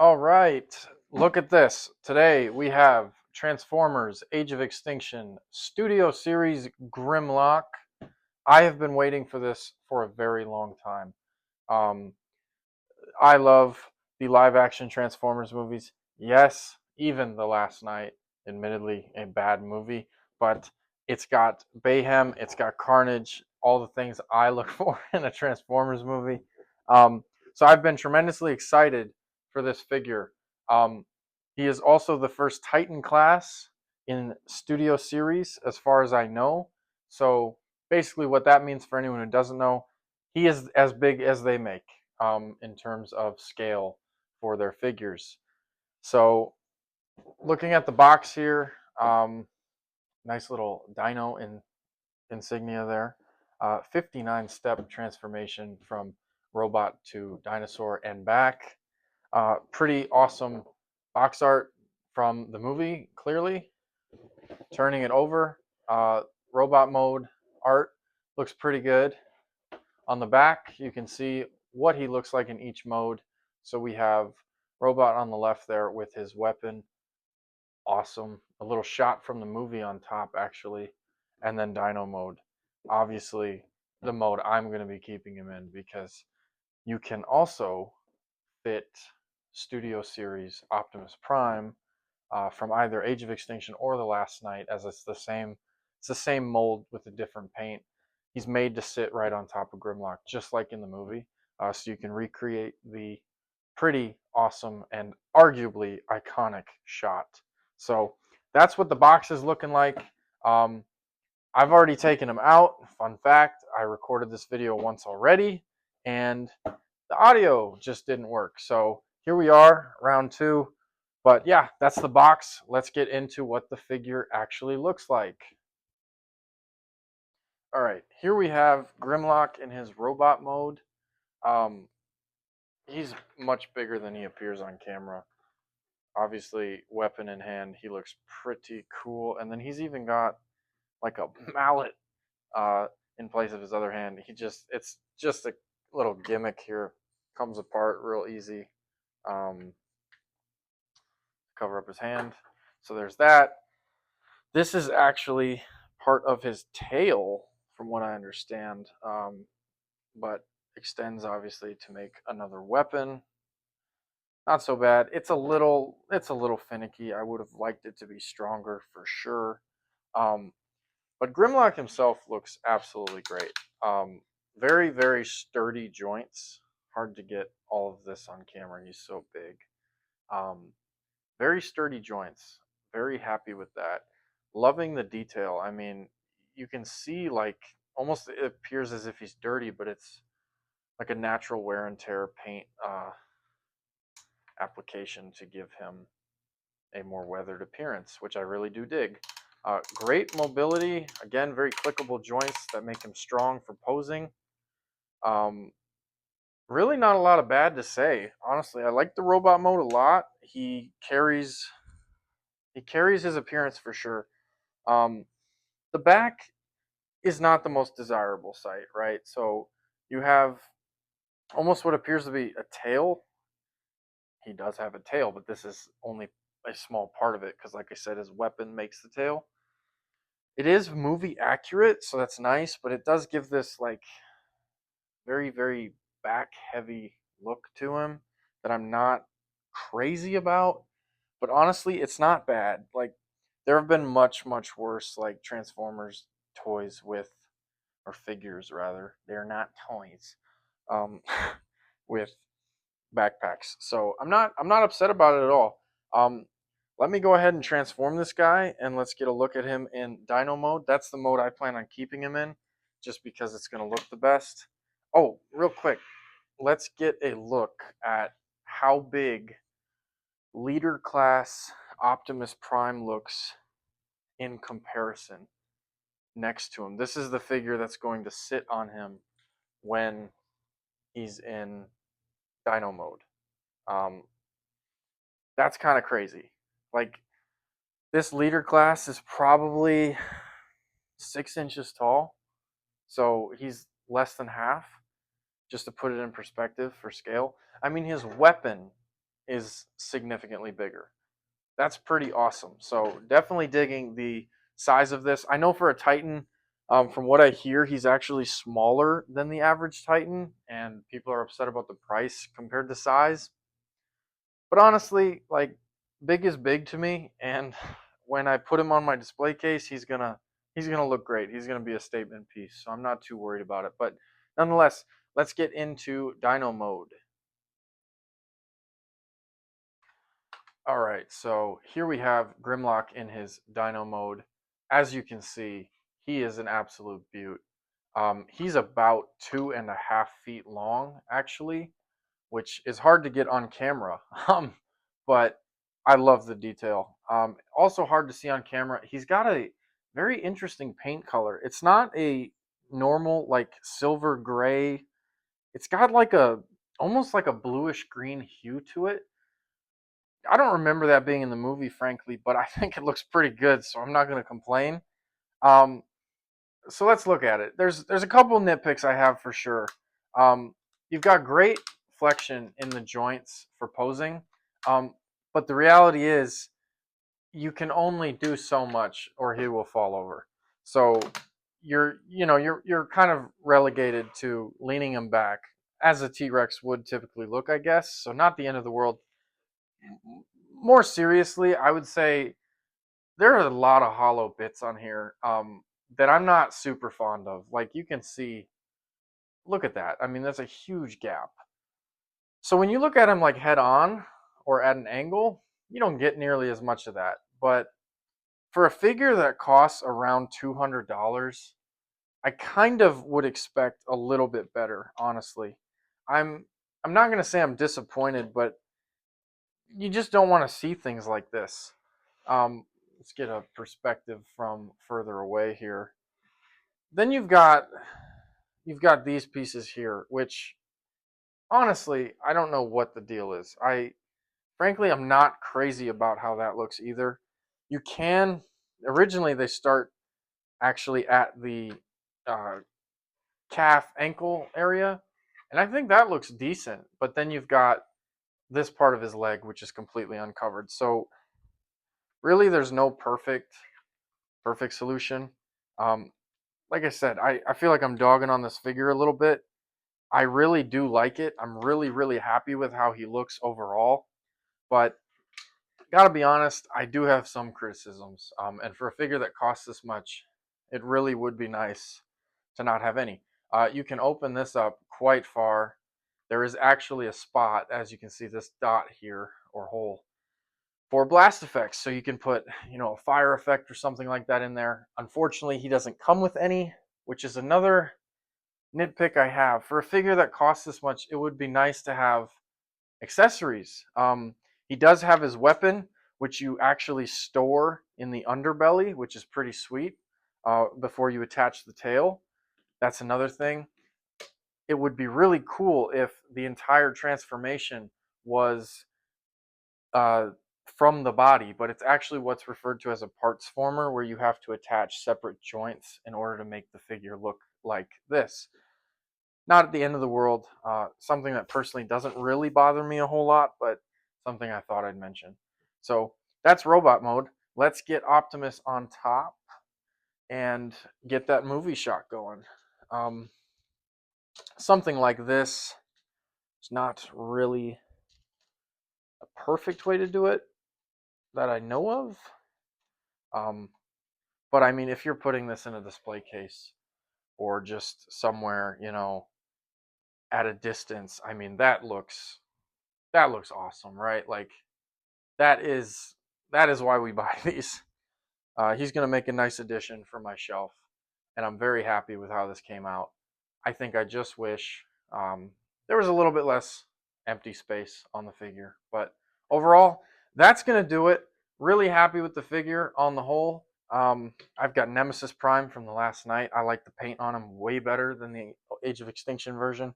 All right, look at this. Today we have Transformers Age of Extinction Studio Series Grimlock. I have been waiting for this for a very long time. Um, I love the live action Transformers movies. Yes, even The Last Night, admittedly a bad movie, but it's got mayhem, it's got carnage, all the things I look for in a Transformers movie. Um, so I've been tremendously excited for this figure. Um, he is also the first Titan class in Studio Series, as far as I know. So basically, what that means for anyone who doesn't know, he is as big as they make in terms of scale for their figures. So looking at the box here, nice little Dino insignia there. 59 step transformation from robot to dinosaur and back. Pretty awesome box art from the movie, clearly. Turning it over, robot mode art looks pretty good. On the back, you can see what he looks like in each mode. So we have robot on the left there with his weapon. Awesome. A little shot from the movie on top, actually. And then Dino mode. Obviously, the mode I'm going to be keeping him in because you can also fit Studio Series Optimus Prime from either Age of Extinction or The Last Night, as it's the same mold with a different paint. He's made to sit right on top of Grimlock, just like in the movie, so you can recreate the pretty awesome and arguably iconic shot. So that's what the box is looking like. Um, I've already taken him out. Fun fact, I recorded this video once already, and the audio just didn't work. So here we are, round two. But yeah, that's the box. Let's get into what the figure actually looks like. All right, here we have Grimlock in his robot mode. Um, he's much bigger than he appears on camera. Obviously, weapon in hand, he looks pretty cool. And then he's even got like a mallet in place of his other hand. It's just a little gimmick here. Comes apart real easy. Um, cover up his hand. So there's that. This is actually part of his tail, from what I understand, but extends obviously to make another weapon. Not so bad. It's a little finicky. I would have liked it to be stronger for sure. Um, but Grimlock himself looks absolutely great. Very, very sturdy joints. Hard to get all of this on camera. He's so big. Um, very sturdy joints. Very happy with that. Loving the detail. I mean, you can see like almost it appears as if he's dirty, but it's like a natural wear and tear paint application to give him a more weathered appearance, which I really do dig. Great mobility. Again, very clickable joints that make him strong for posing. Um, really not a lot of bad to say. Honestly, I like the robot mode a lot. He carries his appearance for sure. Um, the back is not the most desirable sight, right? So you have almost what appears to be a tail. He does have a tail, but this is only a small part of it because, like I said, his weapon makes the tail. It is movie accurate, so that's nice, but it does give this like very, very back heavy look to him that I'm not crazy about. But honestly, it's not bad. Like there have been much, much worse like Transformers toys with or figures rather. They're not toys. Um, with backpacks. So I'm not upset about it at all. Um, let me go ahead and transform this guy and let's get a look at him in Dino mode. That's the mode I plan on keeping him in, just because it's going to look the best. Oh, real quick, let's get a look at how big leader class Optimus Prime looks in comparison next to him. This is the figure that's going to sit on him when he's in Dino mode. Um, that's kind of crazy. Like this leader class is probably 6 inches tall, so he's less than half. Just to put it in perspective for scale, I mean his weapon is significantly bigger. That's pretty awesome. So definitely digging the size of this. I know for a Titan, from what I hear, he's actually smaller than the average Titan, and people are upset about the price compared to size. But honestly, like, big is big to me, and when I put him on my display case, he's gonna look great. He's gonna be a statement piece, so I'm not too worried about it. But nonetheless, let's get into Dino mode. All right, so here we have Grimlock in his Dino mode. As you can see, he is an absolute beaut. He's about 2.5 feet long, actually, which is hard to get on camera. But I love the detail. Also hard to see on camera. He's got a very interesting paint color. It's not a normal like silver gray. It's got like a almost like a bluish green hue to it. I don't remember that being in the movie, frankly, but I think it looks pretty good, so I'm not going to complain. Um, so let's look at it. There's a couple nitpicks I have for sure. Um, you've got great flexion in the joints for posing, um, but the reality is you can only do so much, or he will fall over. So you're kind of relegated to leaning him back as a T-Rex would typically look, I guess. So not the end of the world. More seriously, I would say there are a lot of hollow bits on here that I'm not super fond of. Like you can see, look at that. I mean, that's a huge gap. So when you look at them like head on or at an angle, you don't get nearly as much of that. But for a figure that costs around $200, I kind of would expect a little bit better, honestly. I'm I'm not gonna say I'm disappointed, but you just don't want to see things like this. Let's get a perspective from further away here. Then you've got these pieces here, which honestly I don't know what the deal is. Frankly I'm not crazy about how that looks either. You can originally they start actually at the uh, calf ankle area, and I think that looks decent. But then you've got this part of his leg which is completely uncovered. So really there's no perfect solution. Um, like I said, I feel like I'm dogging on this figure a little bit. I really do like it. I'm really happy with how he looks overall. But gotta be honest, I do have some criticisms. And for a figure that costs this much, it really would be nice to not have any. You can open this up quite far. There is actually a spot, as you can see, this dot here or hole for blast effects. So you can put, a fire effect or something like that in there. Unfortunately, he doesn't come with any, which is another nitpick I have. For a figure that costs this much, it would be nice to have accessories. He does have his weapon, which you actually store in the underbelly, which is pretty sweet, before you attach the tail. That's another thing. It would be really cool if the entire transformation was uh, from the body, but it's actually what's referred to as a parts former, where you have to attach separate joints in order to make the figure look like this. Not at the end of the world. Something that personally doesn't really bother me a whole lot, but something I thought I'd mention. So that's robot mode. Let's get Optimus on top and get that movie shot going. Um, Something like this is not really a perfect way to do it that I know of. Um, but I mean, if you're putting this in a display case or just somewhere, at a distance, I mean, that looks awesome, right? Like that is that is why we buy these. He's gonna make a nice addition for my shelf, and I'm very happy with how this came out. I think I just wish there was a little bit less empty space on the figure, but overall, that's gonna do it. Really happy with the figure on the whole. I've got Nemesis Prime from the last night. I like the paint on him way better than the Age of Extinction version,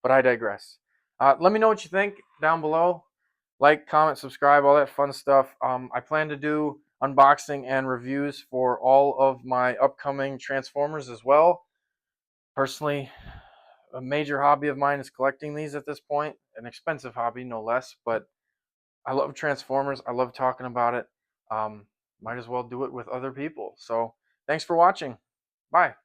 but I digress. Let me know what you think down below. Like, comment, subscribe, all that fun stuff. I plan to do unboxing and reviews for all of my upcoming Transformers as well. Personally, a major hobby of mine is collecting these at this point. An expensive hobby, no less, but I love Transformers. I love talking about it. Um, might as well do it with other people. So thanks for watching. Bye.